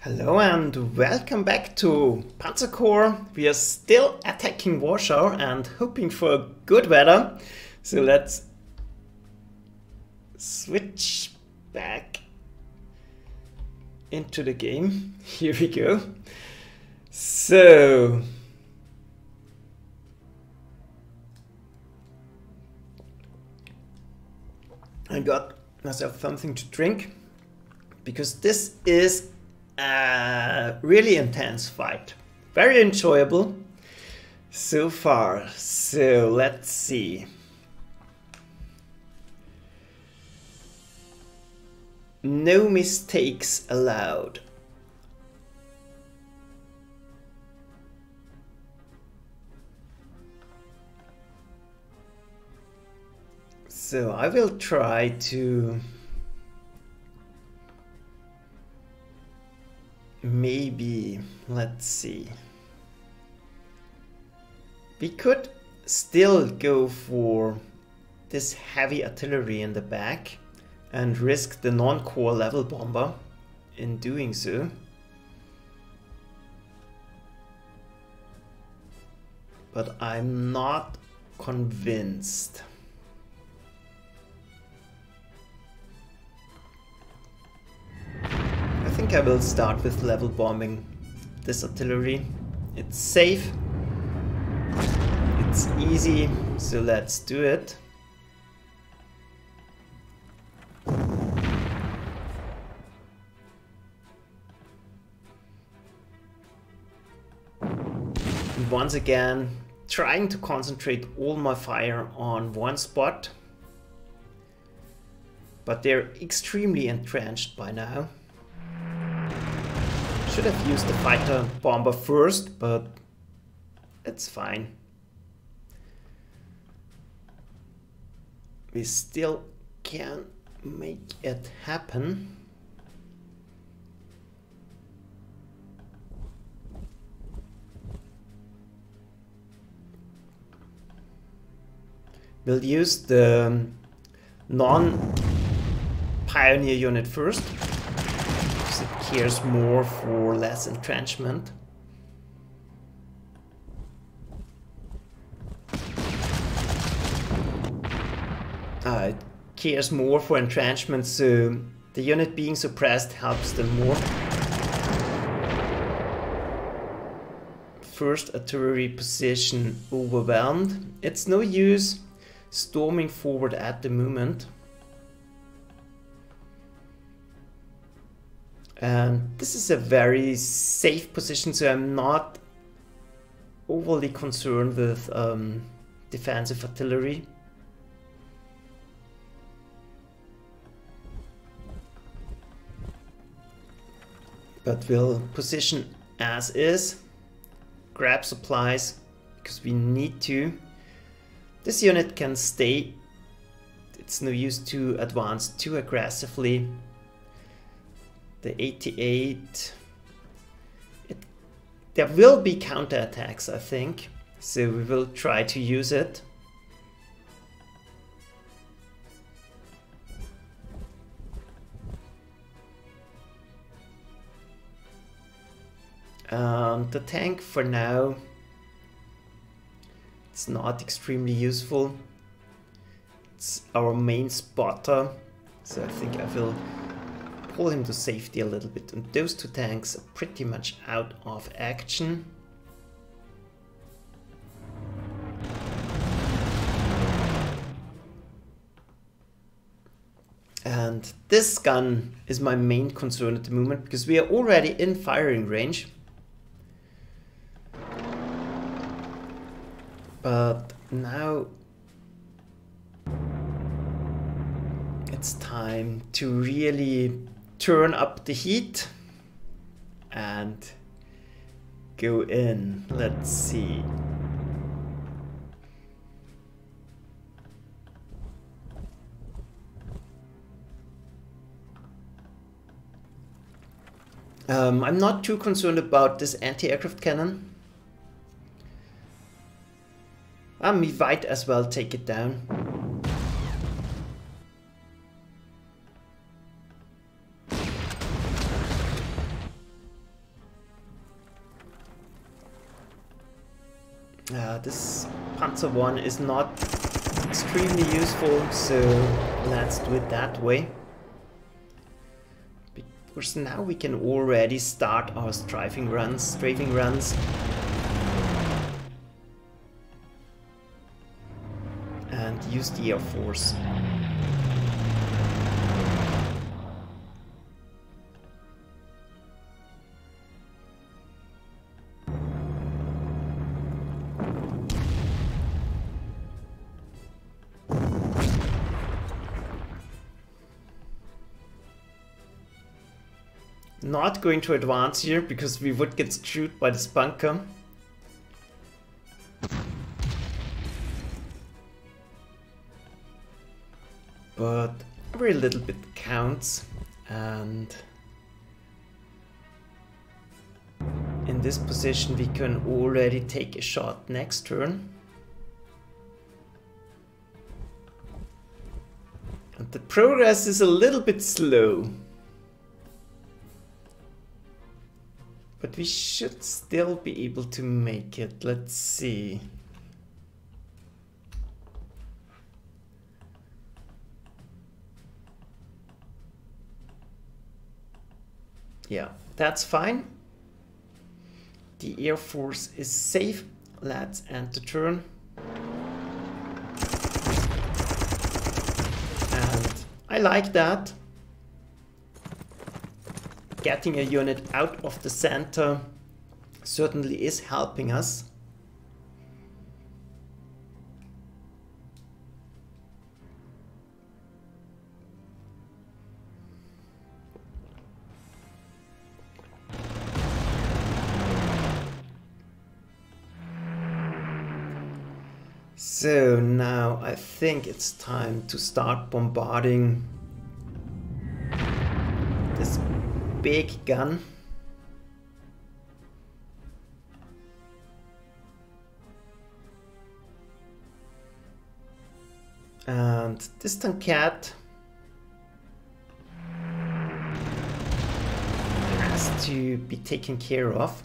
Hello and welcome back to Panzer Corps. We are still attacking Warsaw and hoping for good weather. So let's switch back into the game. Here we go. So I got myself something to drink because this is a really intense fight. Very enjoyable so far. So let's see. No mistakes allowed. So I will try to maybe, let's see. We could still go for this heavy artillery in the back and risk the non-core level bomber in doing so. But I'm not convinced. I think I will start with level bombing this artillery. It's safe, it's easy, so let's do it. And once again, trying to concentrate all my fire on one spot, but they're extremely entrenched by now. Should have used the fighter bomber first, but it's fine. We still can make it happen. We'll use the non-pioneer unit first. It cares more for less entrenchment. It cares more for entrenchment, so the unit being suppressed helps them more. First artillery position overwhelmed. It's no use storming forward at the moment. And this is a very safe position, so I'm not overly concerned with defensive artillery. But we'll position as is, grab supplies, because we need to. This unit can stay. It's no use to advance too aggressively. The 88, there will be counterattacks, I think, so we will try to use it. The tank for now, it's not extremely useful. It's our main spotter, so I think I will pull him to safety a little bit, and those two tanks are pretty much out of action. And this gun is my main concern at the moment, because we are already in firing range. But now it's time to really turn up the heat and go in. Let's see. I'm not too concerned about this anti-aircraft cannon. We might as well take it down. This Panzer 1 is not extremely useful, so let's do it that way. Because now we can already start our strafing runs, and use the Air Force. Not going to advance here because we would get screwed by this bunker. But every little bit counts, and in this position we can already take a shot next turn. And the progress is a little bit slow. But we should still be able to make it. Let's see. Yeah, that's fine. The Air Force is safe. Let's end the turn. And I like that. Getting a unit out of the center certainly is helping us. So now I think it's time to start bombarding this big gun. And this tankette has to be taken care of,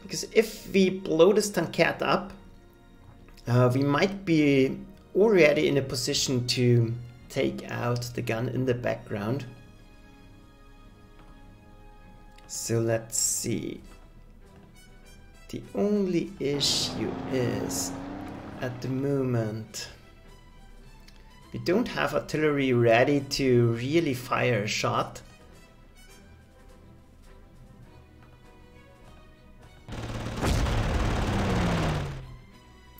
because if we blow this tankette up, we might be already in a position to take out the gun in the background. So let's see. The only issue is, at the moment, we don't have artillery ready to really fire a shot.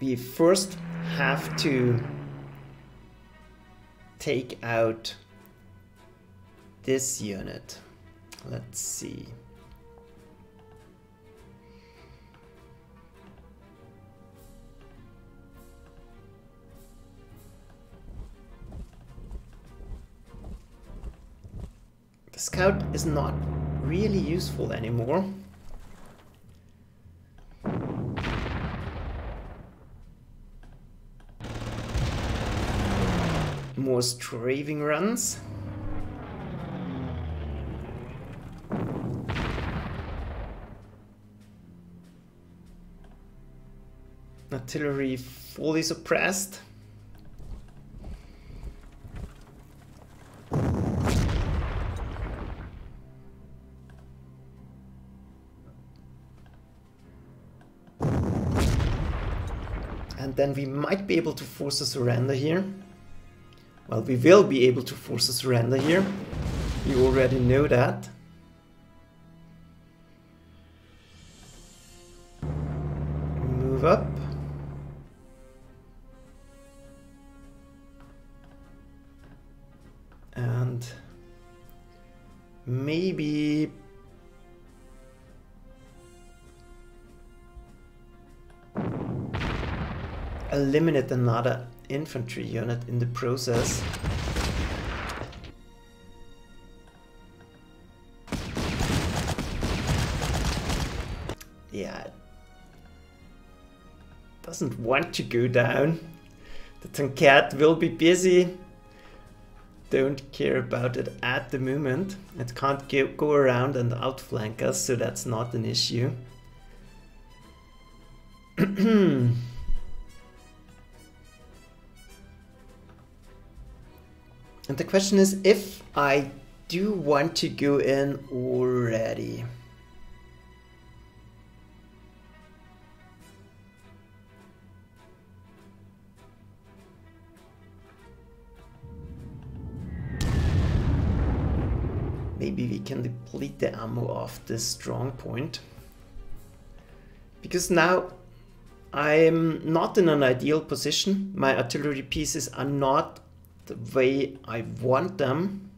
We first have to take out this unit. Let's see. The scout is not really useful anymore. More strafing runs. Artillery fully suppressed. And then we might be able to force a surrender here. Well, we will be able to force a surrender here. You already know that. Move up. And maybe eliminate another infantry unit in the process. Yeah, it doesn't want to go down. The tankette will be busy. Don't care about it at the moment. It can't go around and outflank us, so that's not an issue. And the question is if I do want to go in already. Maybe we can deplete the ammo off this strong point. Because now I'm not in an ideal position. My artillery pieces are not the way I want them.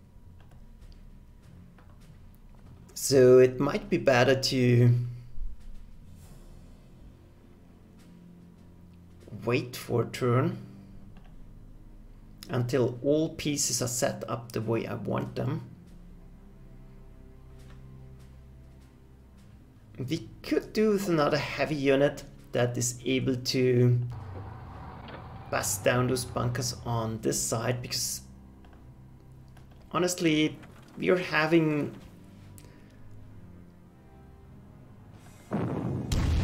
So it might be better to wait for a turn until all pieces are set up the way I want them. We could do with another heavy unit that is able to bust down those bunkers on this side, because honestly we are having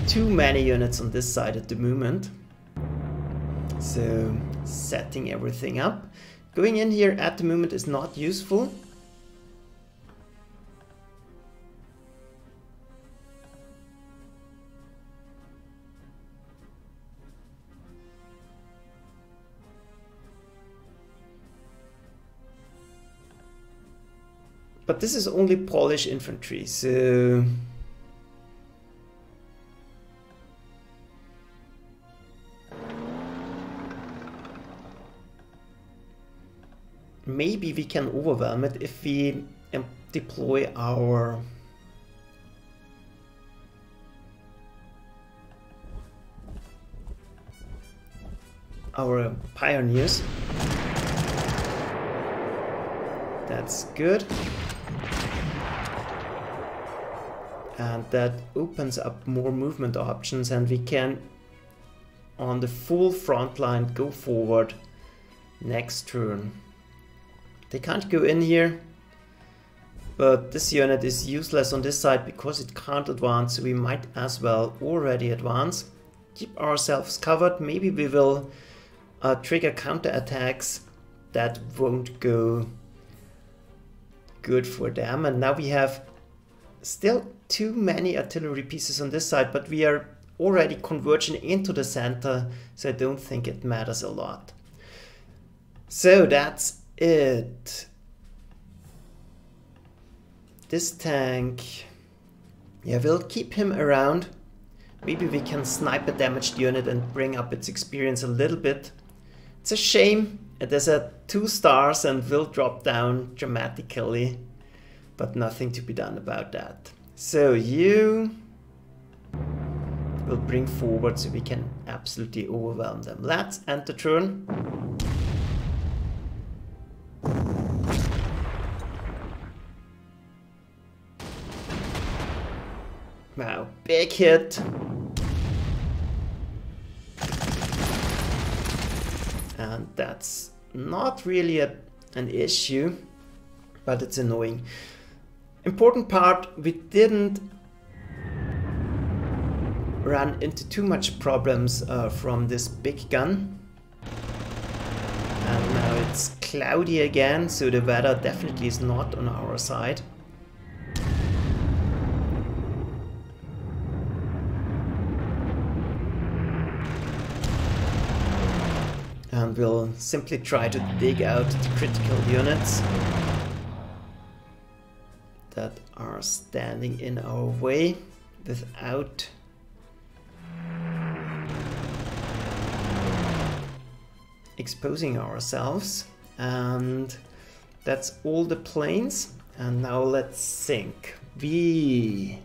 too many units on this side at the moment. So setting everything up. Going in here at the moment is not useful. But this is only Polish infantry, so maybe we can overwhelm it if we deploy our pioneers. That's good. And that opens up more movement options, and we can on the full front line go forward next turn. They can't go in here, but this unit is useless on this side because it can't advance, so we might as well already advance. Keep ourselves covered. Maybe we will trigger counterattacks that won't go good for them. And now we have still too many artillery pieces on this side, but we are already converging into the center, so I don't think it matters a lot. So that's it. This tank, yeah, we'll keep him around. Maybe we can snipe a damaged unit and bring up its experience a little bit. It's a shame it is at 2 stars and will drop down dramatically, but nothing to be done about that. So you will bring forward so we can absolutely overwhelm them. Let's end the turn. Wow, big hit. And that's not really an issue, but it's annoying. Important part, we didn't run into too much problems from this big gun. And now it's cloudy again, so the weather definitely is not on our side. And we'll simply try to dig out the critical units that are standing in our way without exposing ourselves. And that's all the planes. And now let's sink. We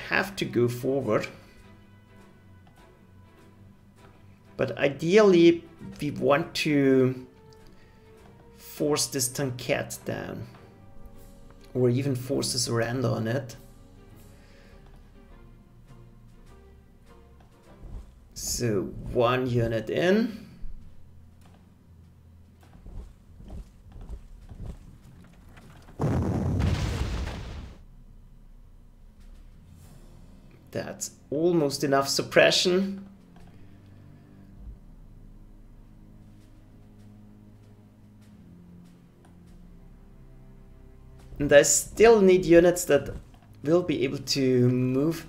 have to go forward, but ideally we want to force this tankette down, or even force a surrender on it. So 1 unit in. That's almost enough suppression. And I still need units that will be able to move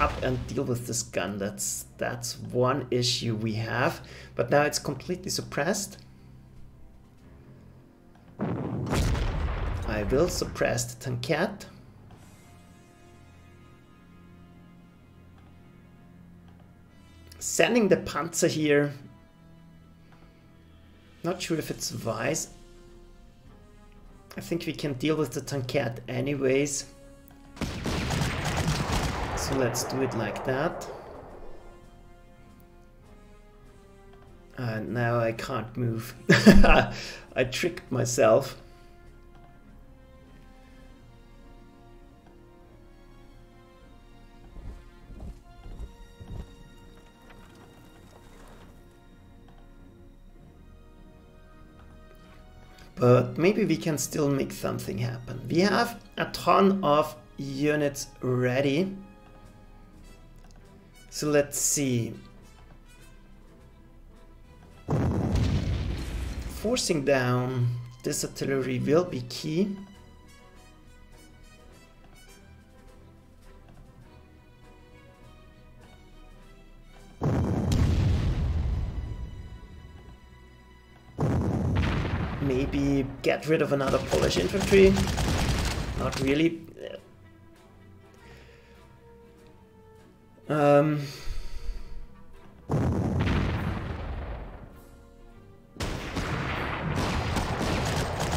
up and deal with this gun. That's one issue we have, but now it's completely suppressed. I will suppress the tankette. Sending the Panzer here. Not sure if it's wise. I think we can deal with the tankette anyways. So let's do it like that. And now I can't move. I tricked myself. But maybe we can still make something happen. We have a ton of units ready. So let's see. Forcing down this artillery will be key. Maybe get rid of another Polish infantry. Not really.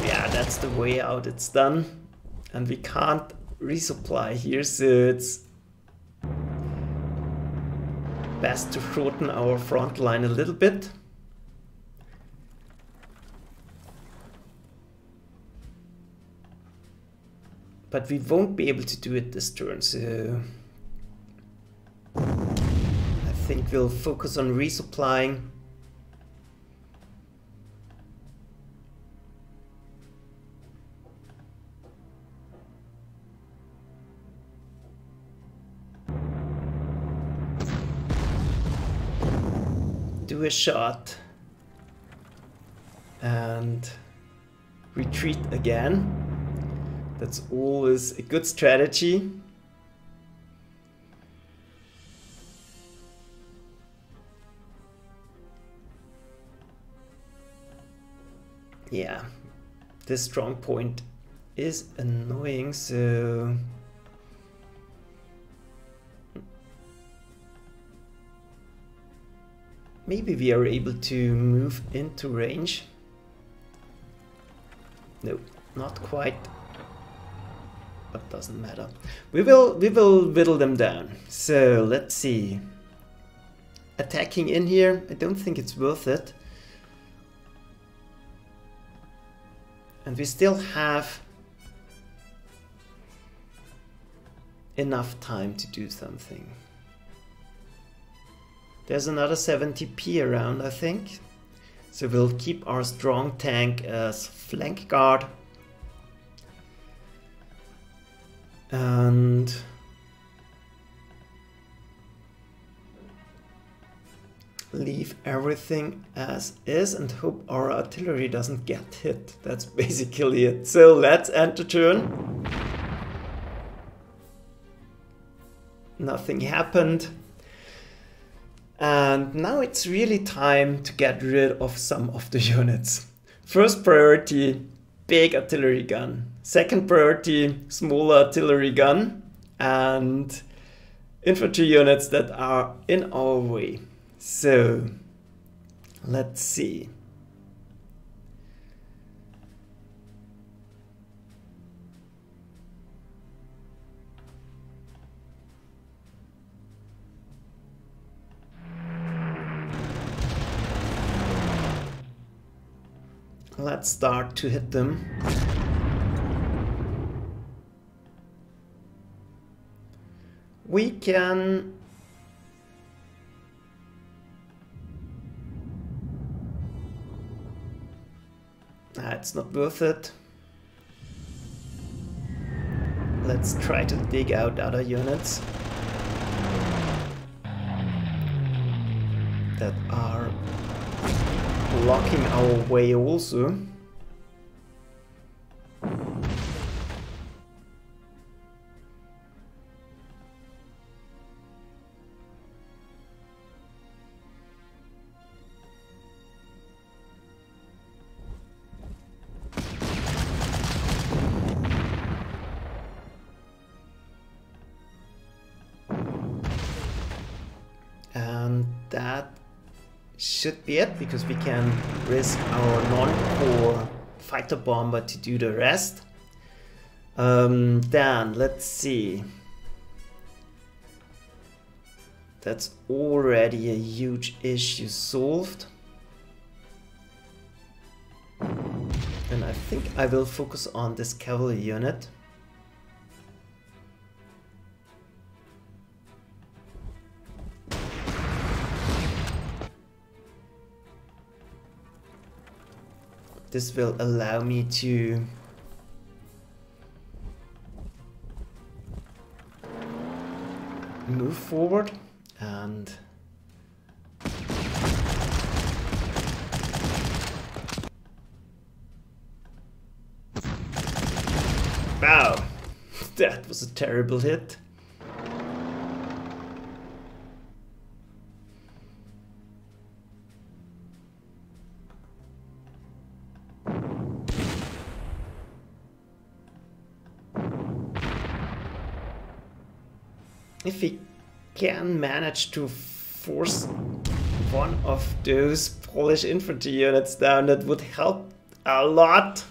Yeah, that's the way out. It's done. And we can't resupply here, so it's best to shorten our front line a little bit. But we won't be able to do it this turn, so I think we'll focus on resupplying. Do a shot and retreat again. That's always a good strategy. Yeah, this strong point is annoying, so maybe we are able to move into range. No, not quite. But doesn't matter. We will whittle them down. So let's see. Attacking in here, I don't think it's worth it. And we still have enough time to do something. There's another 70p around, I think. So we'll keep our strong tank as flank guard. And leave everything as is and hope our artillery doesn't get hit. That's basically it. So let's end the turn. Nothing happened. And now it's really time to get rid of some of the units. First priority, big artillery gun. Second priority, small artillery gun. And infantry units that are in our way. So, let's see. Let's start to hit them. We can it's not worth it. Let's try to dig out other units. that are blocking our way also. And that should be it, because we can risk our non-core fighter bomber to do the rest. Then let's see. That's already a huge issue solved. And I think I will focus on this cavalry unit. This will allow me to move forward and wow, that was a terrible hit. If we can manage to force one of those Polish infantry units down, that would help a lot.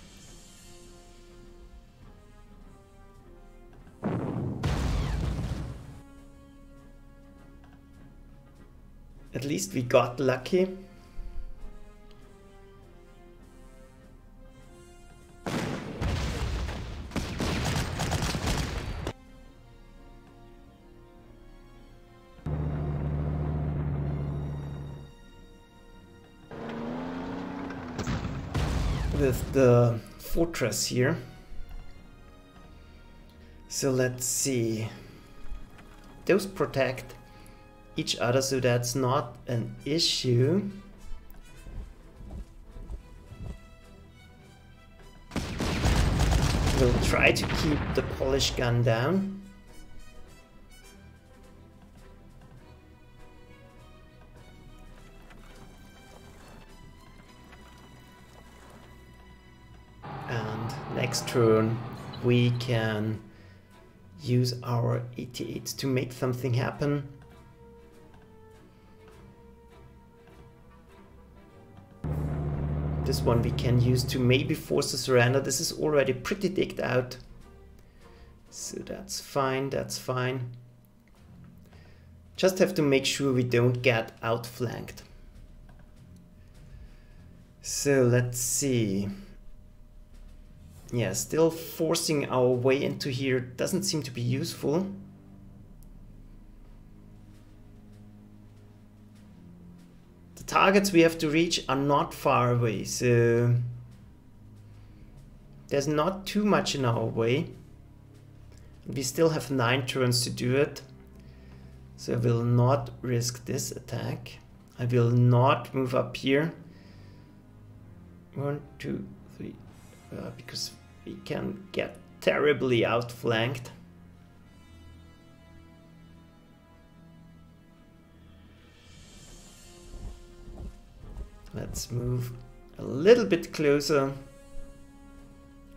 At least we got lucky. With the fortress here. So let's see. Those protect each other, so that's not an issue. We'll try to keep the Polish gun down. Next turn we can use our 88s to make something happen. This one we can use to maybe force a surrender. This is already pretty digged out, so that's fine, that's fine. Just have to make sure we don't get outflanked. So let's see. Yeah, still forcing our way into here doesn't seem to be useful. The targets we have to reach are not far away, so there's not too much in our way. We still have 9 turns to do it, so I will not risk this attack. I will not move up here. 1, 2, 3. Because we can get terribly outflanked. Let's move a little bit closer.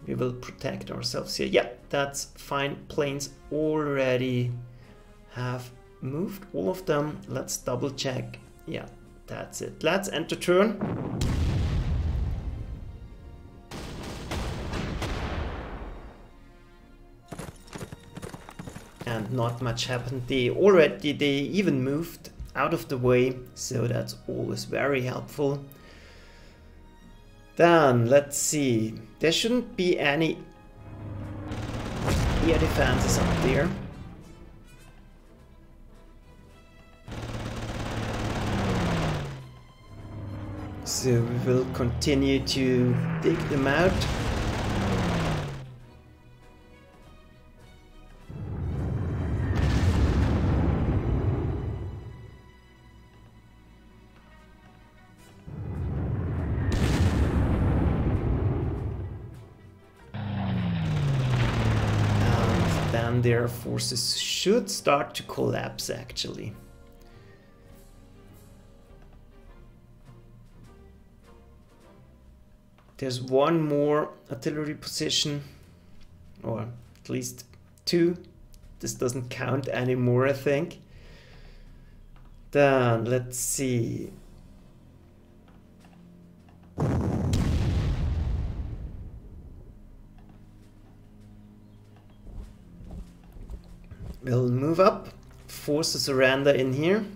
We will protect ourselves here. Yeah, that's fine. Planes already have moved, all of them. Let's double check. Yeah, that's it. Let's enter turn. And not much happened. They even moved out of the way, so that's always very helpful. Then let's see, there shouldn't be any air defenses up there. So we will continue to dig them out. then their forces should start to collapse actually. There's one more artillery position, or at least two. This doesn't count anymore, I think. Then let's see. We'll move up, force a surrender in here.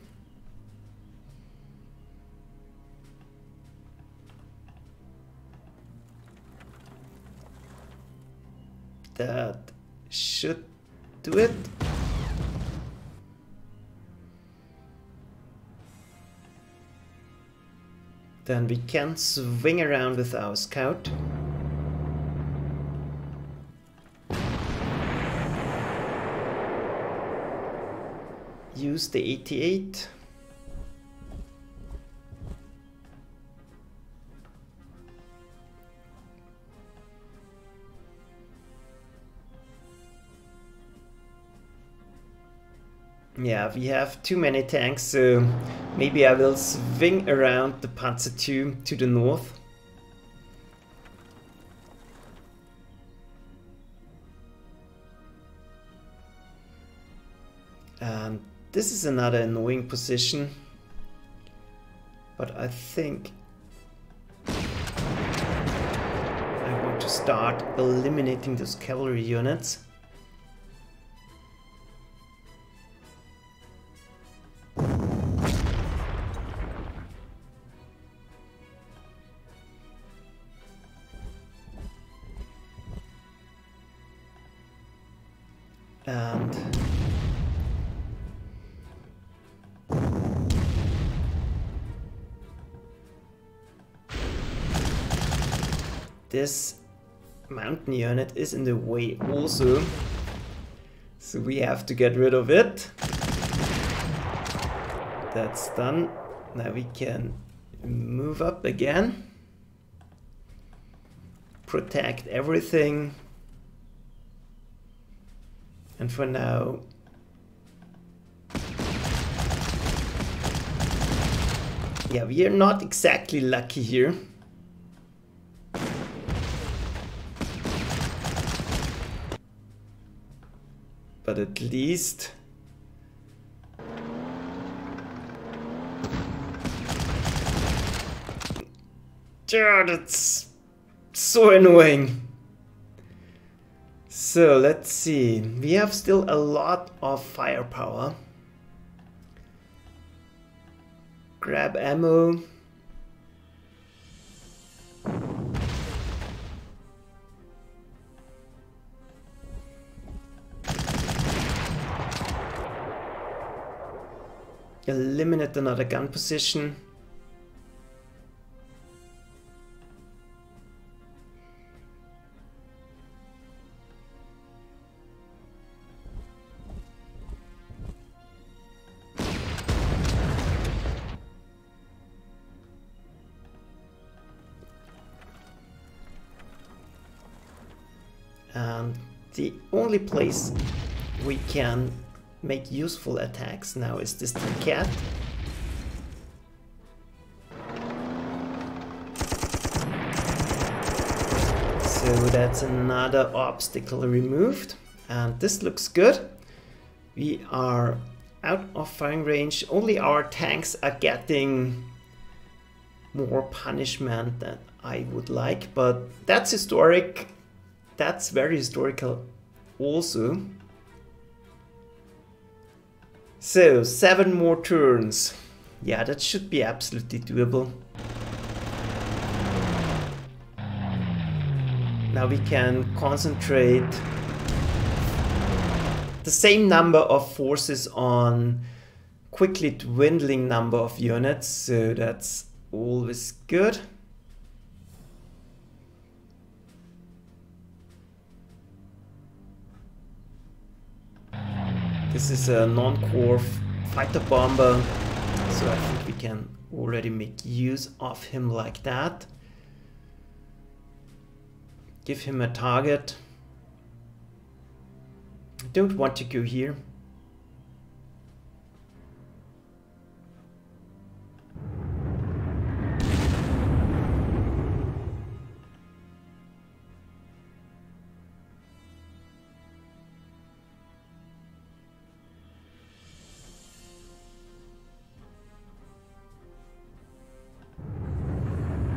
That should do it. Then we can swing around with our scout. Use the 88. Yeah, we have too many tanks, so maybe I will swing around the Panzer II to the north. And this is another annoying position, but I think I want to start eliminating those cavalry units. And this mountain unit is in the way also, so we have to get rid of it. That's done. Now we can move up again, protect everything. And for now, yeah, we are not exactly lucky here. But at least yeah, that's so annoying. So let's see, we have still a lot of firepower. Grab ammo. Eliminate another gun position. And the only place we can make useful attacks now is this cat. So that's another obstacle removed, and this looks good. We are out of firing range. Only our tanks are getting more punishment than I would like, but that's historic. That's very historical also. So 7 more turns. Yeah, that should be absolutely doable. Now we can concentrate the same number of forces on quickly dwindling number of units, so that's always good. This is a non-core fighter bomber, so I think we can already make use of him like that. Give him a target. I don't want to go here.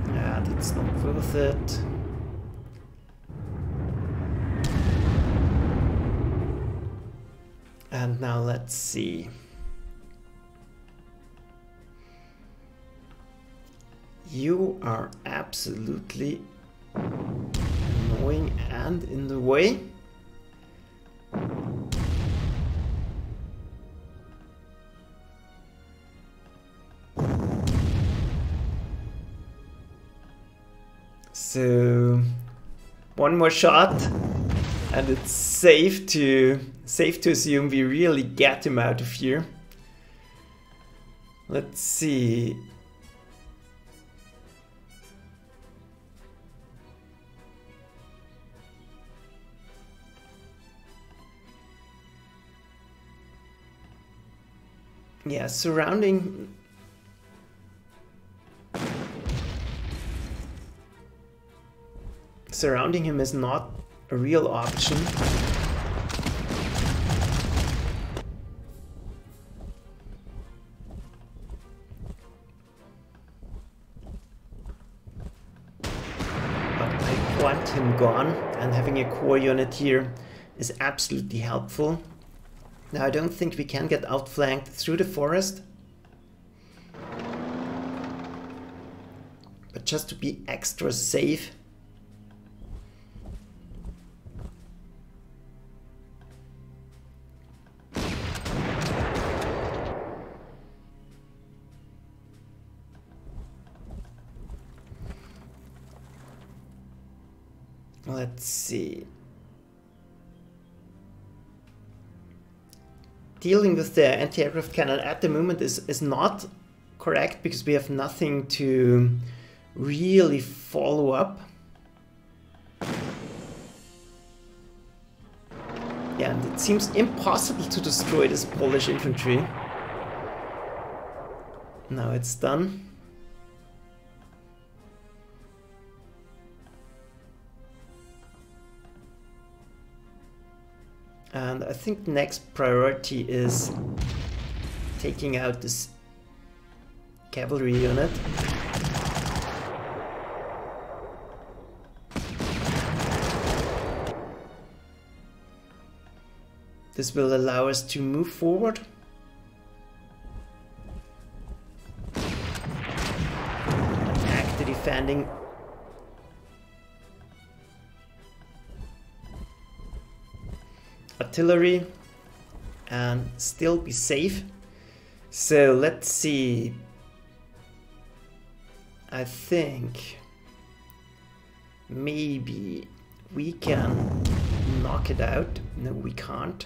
Yeah, that's not worth it. And now let's see. You are absolutely annoying and in the way. So one more shot and it's safe to assume we really get him out of here. Let's see. Yeah, surrounding him is not a real option. Want him gone, and having a core unit here is absolutely helpful. Now I don't think we can get outflanked through the forest, but just to be extra safe, let's see. Dealing with the anti-aircraft cannon at the moment is not correct because we have nothing to really follow up. Yeah, and it seems impossible to destroy this Polish infantry. Now it's done. And I think the next priority is taking out this cavalry unit. This will allow us to move forward. Attack the defending artillery and still be safe. So let's see. I think maybe we can knock it out. No, we can't.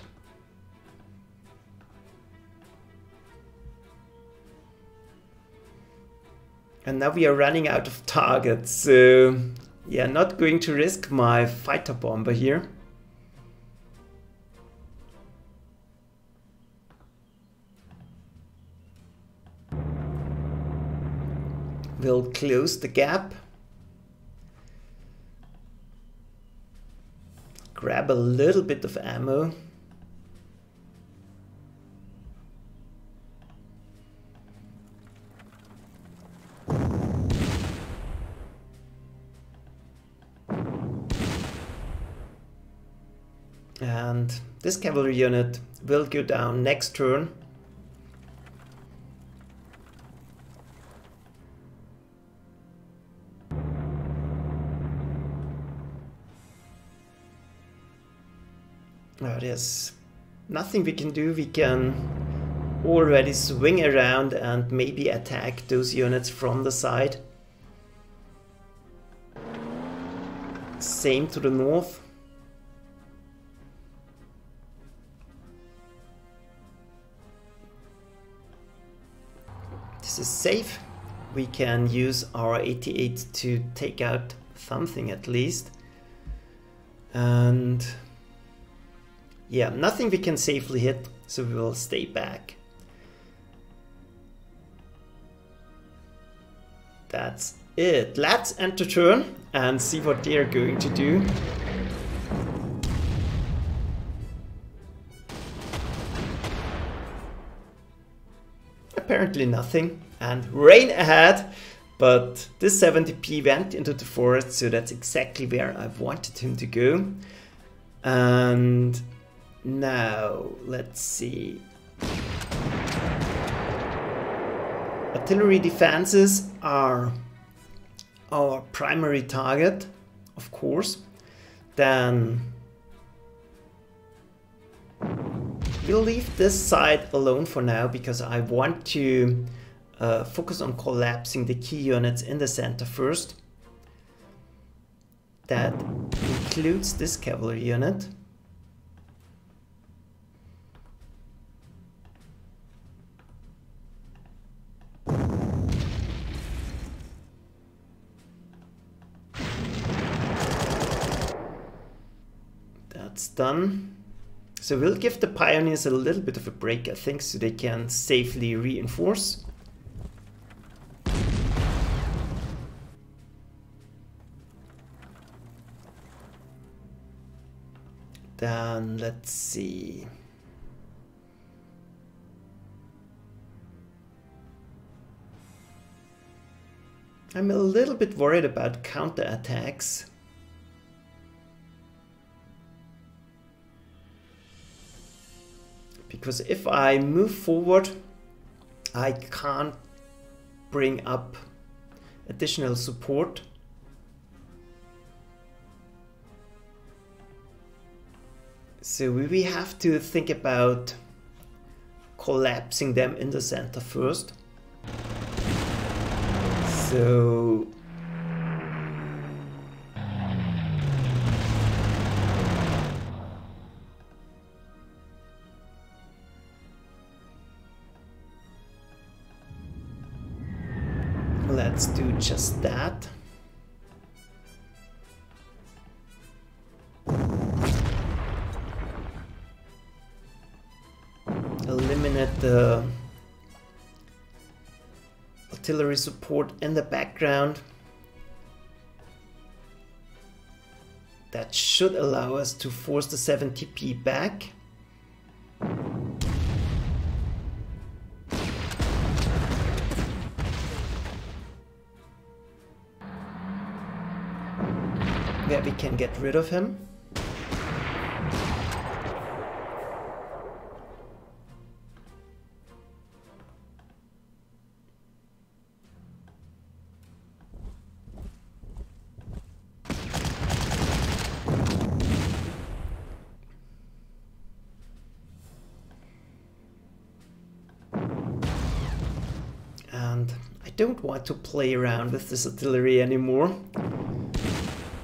And now we are running out of targets, so yeah, not going to risk my fighter bomber here. We'll close the gap. Grab a little bit of ammo. And this cavalry unit will go down next turn. There's nothing we can do. We can already swing around and maybe attack those units from the side. Same to the north. This is safe. We can use our 88 to take out something at least. And Yeah, nothing we can safely hit, so we will stay back. That's it. Let's enter turn and see what they're going to do. Apparently nothing, and rain ahead, but this 70p went into the forest, so that's exactly where I wanted him to go. And now let's see. Artillery defenses are our primary target, of course. Then we'll leave this side alone for now because I want to focus on collapsing the key units in the center first. That includes this cavalry unit. That's done. So we'll give the pioneers a little bit of a break, I think, so they can safely reinforce. Then let's see. I'm a little bit worried about counterattacks. Because if I move forward, I can't bring up additional support. So we have to think about collapsing them in the center first. So let's do just that. Eliminate the artillery support in the background. That should allow us to force the 70p back. Where we can get rid of him. And I don't want to play around with this artillery anymore.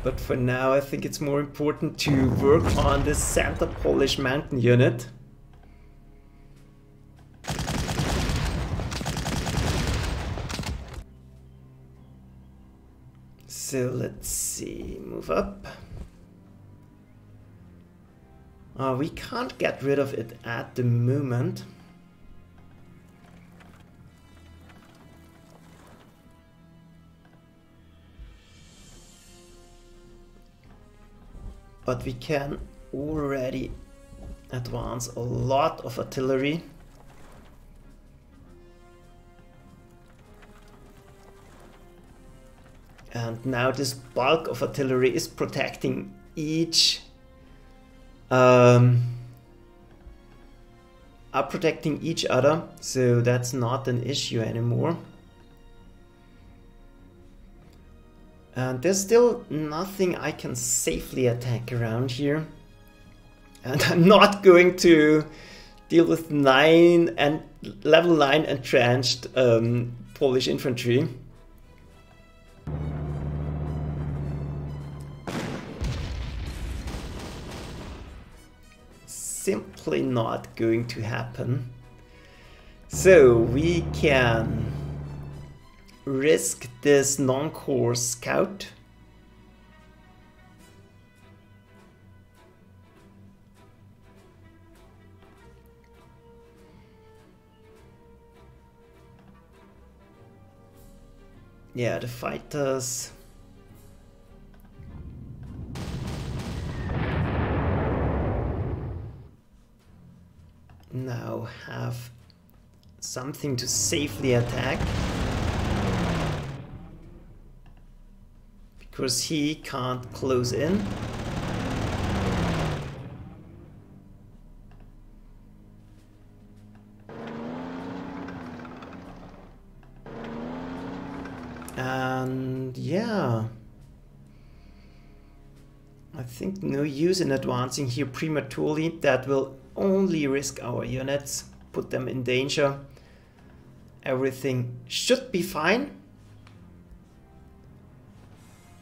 But for now, I think it's more important to work on this center Polish mountain unit. So let's see, move up. We can't get rid of it at the moment. But we can already advance a lot of artillery. And now this bulk of artillery is protecting each are protecting each other, so that's not an issue anymore. And there's still nothing I can safely attack around here. And I'm not going to deal with level 9 entrenched Polish infantry. Simply not going to happen. So we can risk this non-core scout. Yeah, the fighters now have something to safely attack, because he can't close in. And yeah, I think no use in advancing here prematurely. That will only risk our units, put them in danger. Everything should be fine.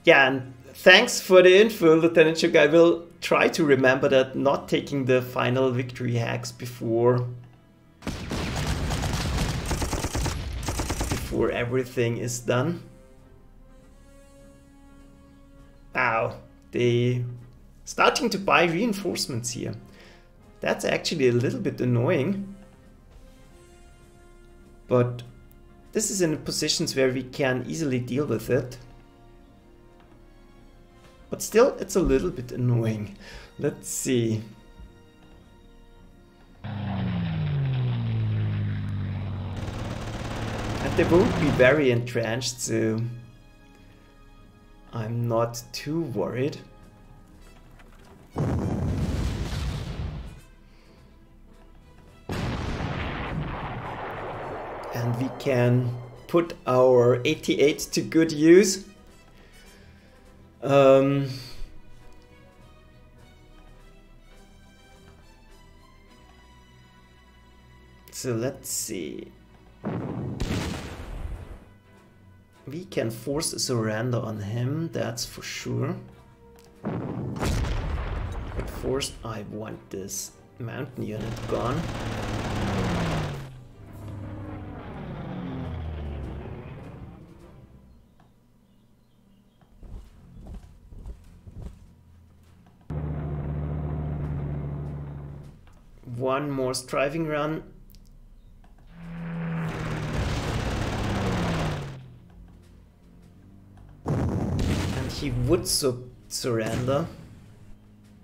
Yeah, and thanks for the info, Lieutenant Shook. I will try to remember that, not taking the final victory hacks before everything is done. Wow, they starting to buy reinforcements here. That's actually a little bit annoying. But this is in positions where we can easily deal with it. But still, it's a little bit annoying. Let's see. And they won't be very entrenched, so I'm not too worried. And we can put our 88 to good use. So let's see. We can force a surrender on him, that's for sure. But first I want this mountain unit gone. One more striving run. And he would surrender.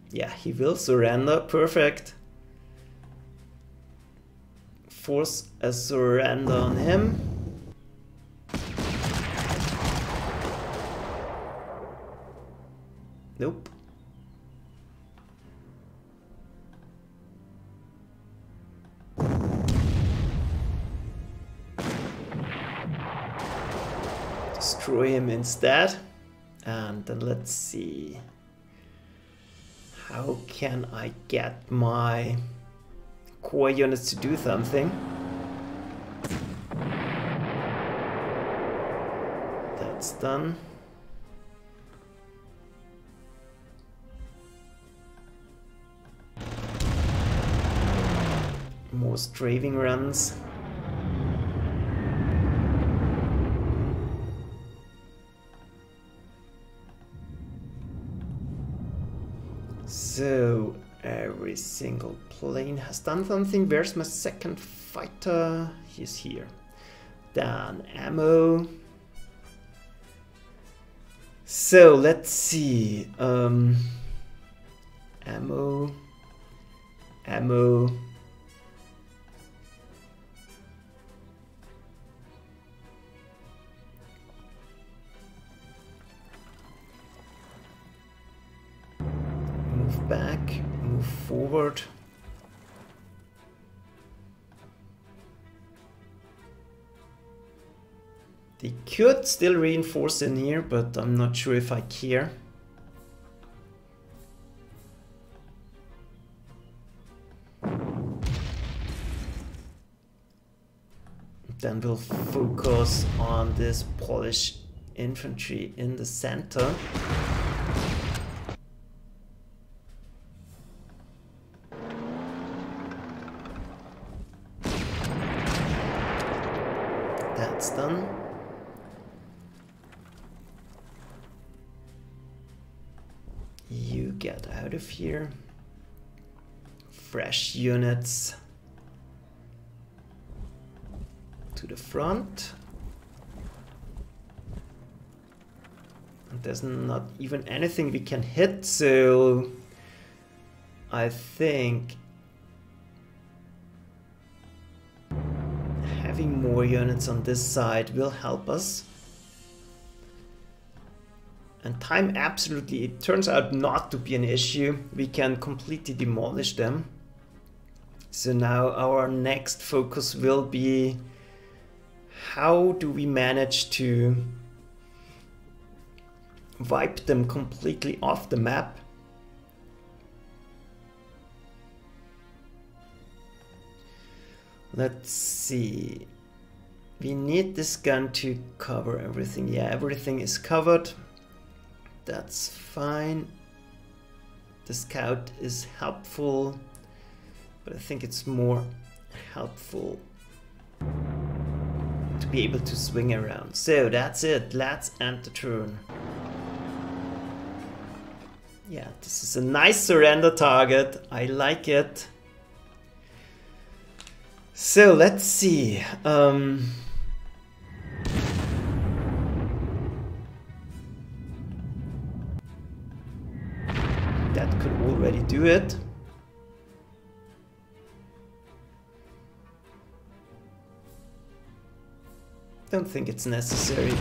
Yeah, he will surrender. Perfect. Force a surrender on him. Nope. Destroy him instead. And then let's see. How can I get my core units to do something? That's done. More strafing runs. So every single plane has done something. Where's my second fighter? He's here. Then ammo. So let's see. Ammo. Move back, move forward. They could still reinforce in here, but I'm not sure if I care. Then we'll focus on this Polish infantry in the center. That's done. You get out of here. Fresh units to the front. There's not even anything we can hit, so I think having more units on this side will help us. And time absolutely, it turns out not to be an issue. We can completely demolish them. So now our next focus will be, how do we manage to wipe them completely off the map? Let's see. We need this gun to cover everything. Yeah, everything is covered. That's fine. The scout is helpful, but I think it's more helpful to be able to swing around. So that's it. Let's end the turn. Yeah, this is a nice surrender target. I like it. So let's see. That could already do it. Don't think it's necessary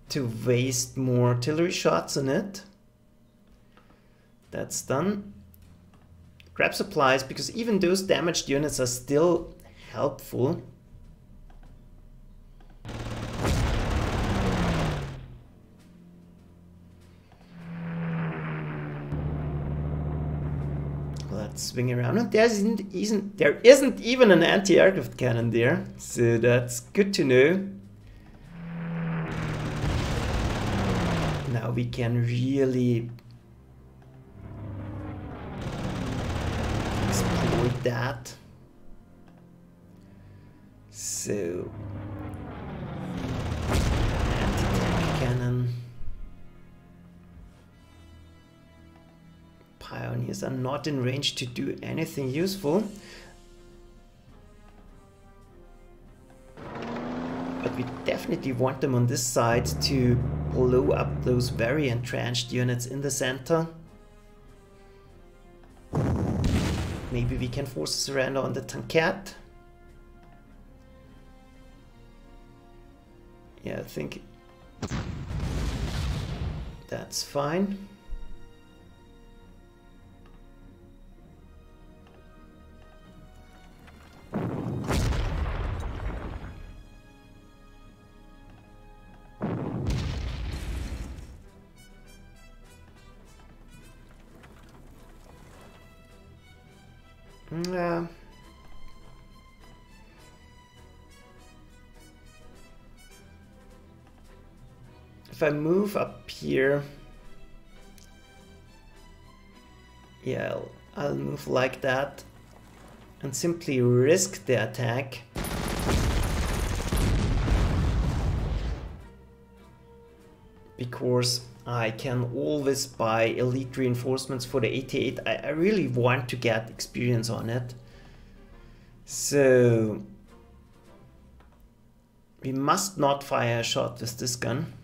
to waste more artillery shots on it. That's done. Grab supplies, because even those damaged units are still helpful. Let's swing around. And there isn't even an anti-aircraft cannon there, so that's good to know. Now we can really exploit that. So, anti-tank cannon. Pioneers are not in range to do anything useful. But we definitely want them on this side to blow up those very entrenched units in the center. Maybe we can force a surrender on the tankette. Yeah, I think that's fine. If I move up here, yeah, I'll move like that and simply risk the attack. Because I can always buy elite reinforcements for the 88. I really want to get experience on it. So we must not fire a shot with this gun.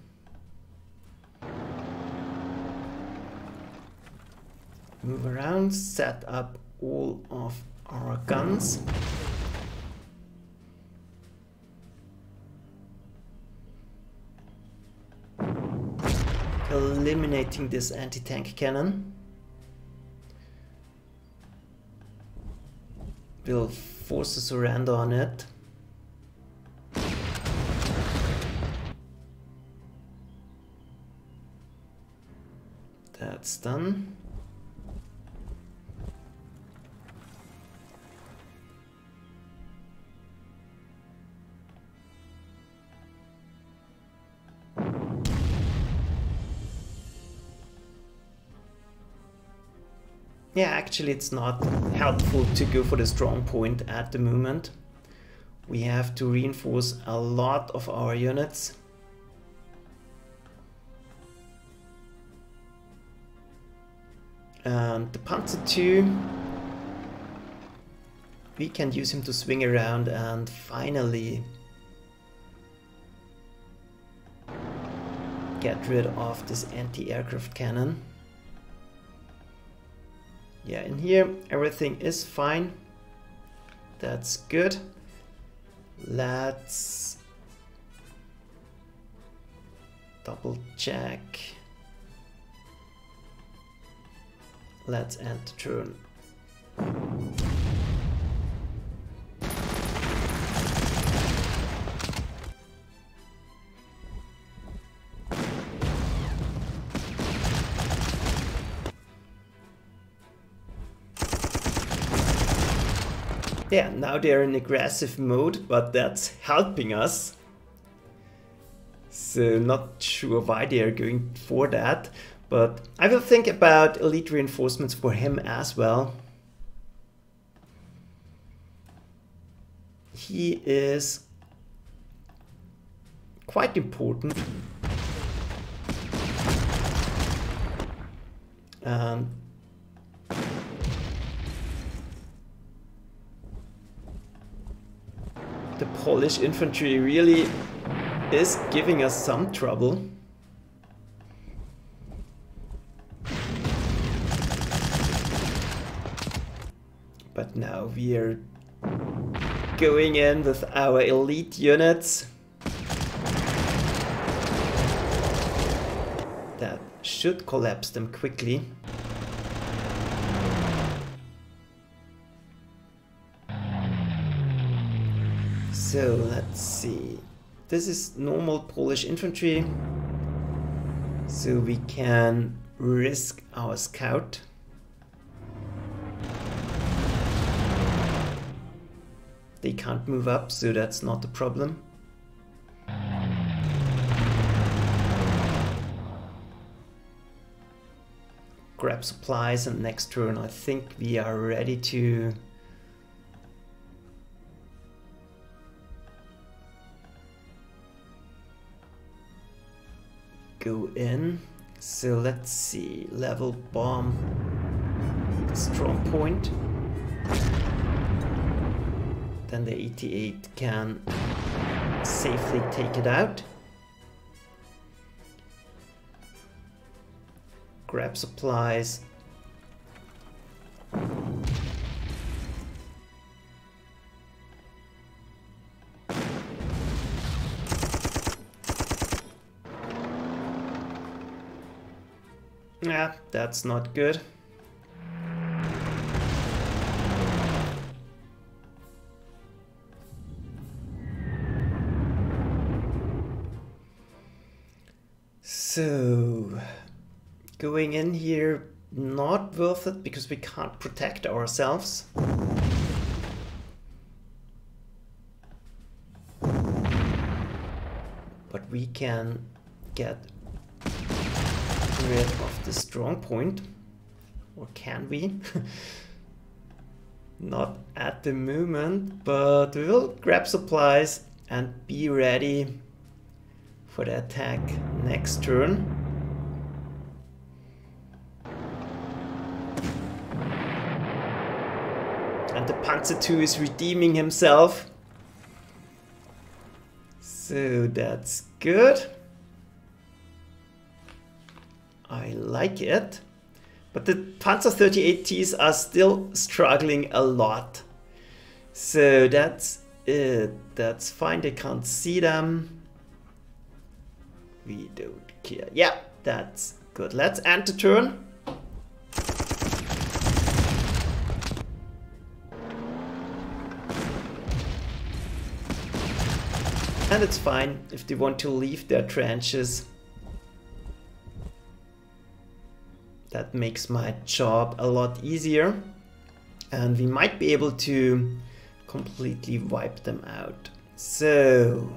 Move around, set up all of our guns. Eliminating this anti-tank cannon. We'll force a surrender on it. That's done. Yeah, actually it's not helpful to go for the strong point at the moment. We have to reinforce a lot of our units. And the Panzer II, we can use him to swing around and finally get rid of this anti-aircraft cannon. Yeah, in here everything is fine. That's good. Let's double check. Let's end the turn. Yeah, now they're in aggressive mode, but that's helping us. So not sure why they're going for that, but I will think about elite reinforcements for him as well. He is quite important. The Polish infantry really is giving us some trouble. But now we are going in with our elite units. That should collapse them quickly. So let's see. This is normal Polish infantry. So we can risk our scout. They can't move up, so that's not a problem. Grab supplies, and next turn I think we are ready to go in. So let's see, level bomb strong point. Then the 88 can safely take it out. Grab supplies. Yeah, that's not good. So, going in here, not worth it because we can't protect ourselves. But we can get rid of the strong point. Or can we? Not at the moment, but we will grab supplies and be ready for the attack next turn. And the Panzer II is redeeming himself. So that's good. I like it. But the Panzer 38Ts are still struggling a lot. So that's it. That's fine. They can't see them. We don't care. Yeah, that's good. Let's end the turn. And it's fine if they want to leave their trenches. That makes my job a lot easier. And we might be able to completely wipe them out. So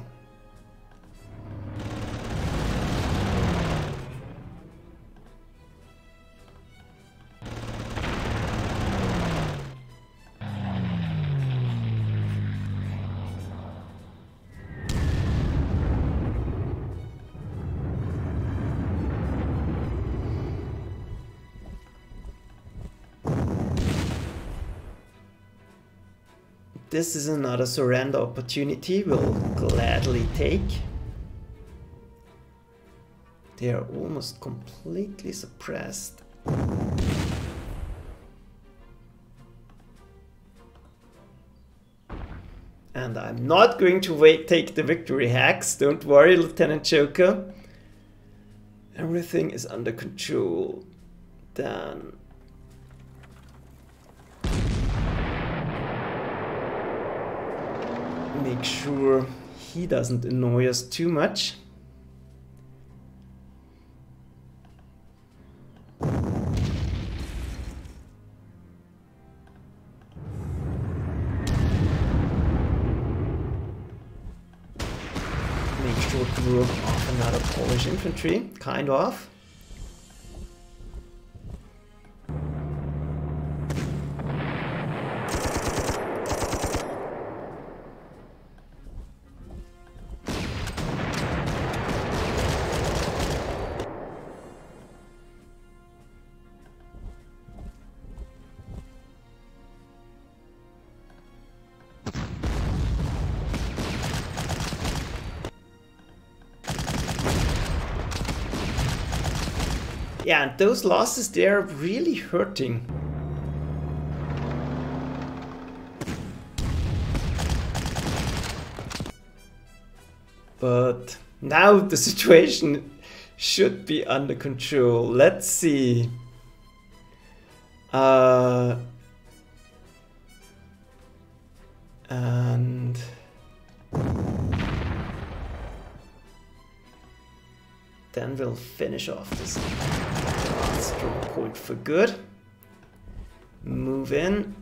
this is another surrender opportunity we'll gladly take. They are almost completely suppressed. And I'm not going to take the victory hacks. Don't worry, Lieutenant Joker. Everything is under control. Then make sure he doesn't annoy us too much. Group of another Polish infantry, kind of. Yeah, and those losses, they're really hurting. But now the situation should be under control. Let's see. And then we'll finish off this strong point for good. Move in.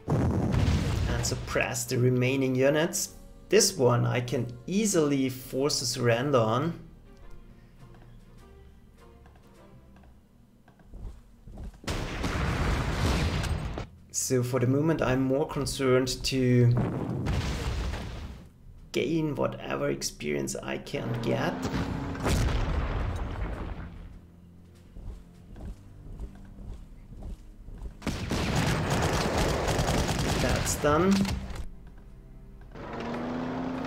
And suppress the remaining units. This one I can easily force a surrender on. So for the moment I'm more concerned to gain whatever experience I can get. That's done.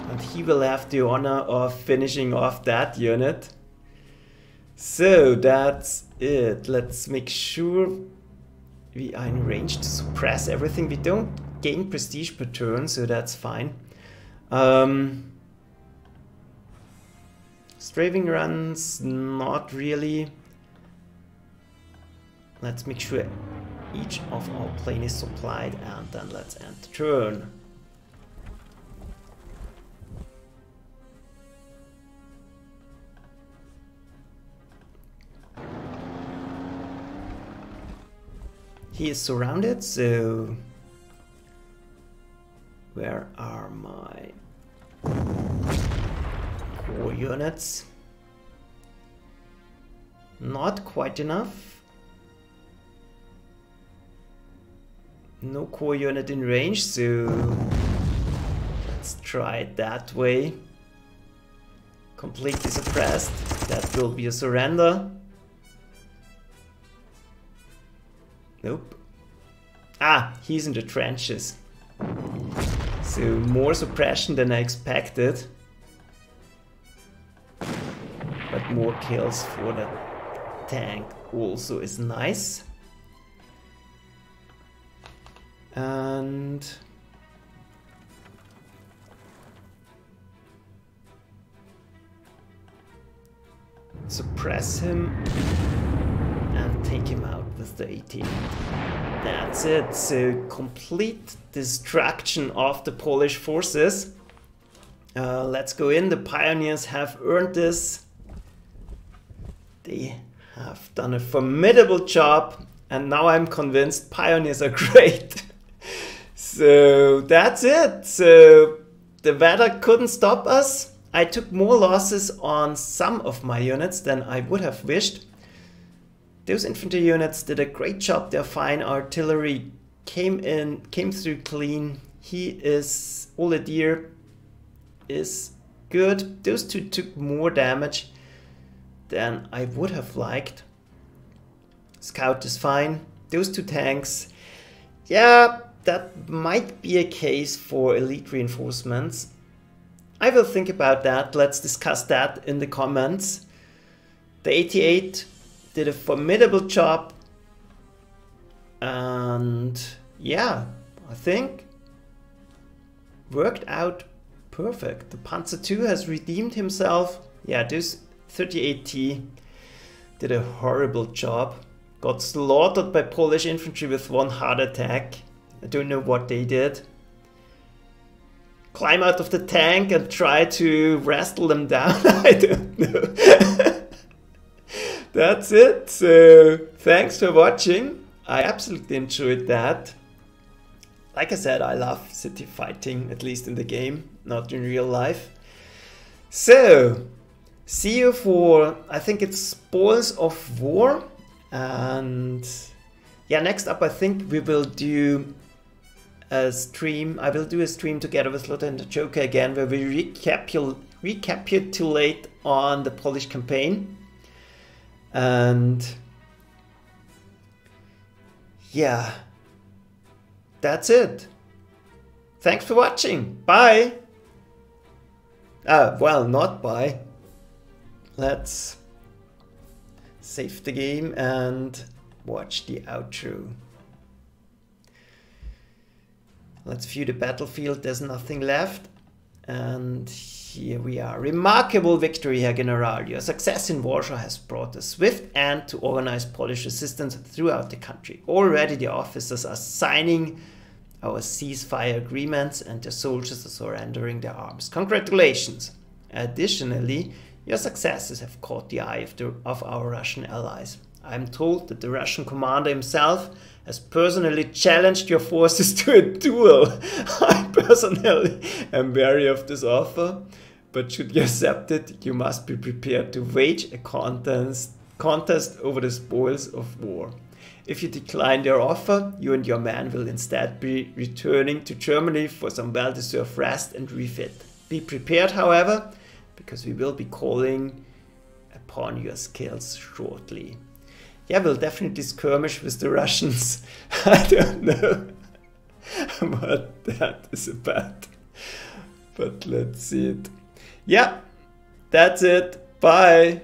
And he will have the honor of finishing off that unit. So that's it. Let's make sure we are in range to suppress everything. We don't gain prestige per turn, so that's fine. Strafing runs, not really. Let's make sure each of our plane is supplied, and then let's end the turn. He is surrounded, so where are my core units? Not quite enough. No core unit in range, so let's try it that way. Completely suppressed. That will be a surrender. Nope. Ah, he's in the trenches. So more suppression than I expected. But more kills for the tank also is nice. And suppress him and take him out with the 18. That's it. So complete destruction of the Polish forces. Let's go in. The pioneers have earned this. They have done a formidable job, and now I'm convinced pioneers are great. So that's it. So the weather couldn't stop us. I took more losses on some of my units than I would have wished. Those infantry units did a great job. Their fine artillery came through clean. Oladier is good. Those two took more damage than I would have liked. Scout is fine. Those two tanks, yeah, that might be a case for elite reinforcements. I will think about that. Let's discuss that in the comments. The 88 did a formidable job. And yeah, I think worked out perfect. The Panzer II has redeemed himself. Yeah, this 38T did a horrible job. Got slaughtered by Polish infantry with one heart attack. I don't know what they did. Climb out of the tank and try to wrestle them down. I don't know. That's it. So thanks for watching. I absolutely enjoyed that. Like I said, I love city fighting, at least in the game, not in real life. So see you for, I think it's Spoils of War. And yeah, next up I think we will do a stream. I will do a stream together with Lothar and the Joker again, where we recapitulate on the Polish campaign. And yeah, that's it. Thanks for watching. Bye. Well, not bye. Let's save the game and watch the outro. Let's view the battlefield. There's nothing left. And here we are. Remarkable victory, Herr General. Your success in Warsaw has brought a swift end to organized Polish resistance throughout the country. Already the officers are signing our ceasefire agreements and the soldiers are surrendering their arms. Congratulations. Additionally, your successes have caught the eye of our Russian allies. I am told that the Russian commander himself has personally challenged your forces to a duel. I personally am wary of this offer, but should you accept it, you must be prepared to wage a contest over the spoils of war. If you decline their offer, you and your men will instead be returning to Germany for some well-deserved rest and refit. Be prepared, however, because we will be calling upon your skills shortly. Yeah, we'll definitely skirmish with the Russians. I don't know what that is about, but let's see it. Yeah, that's it. Bye.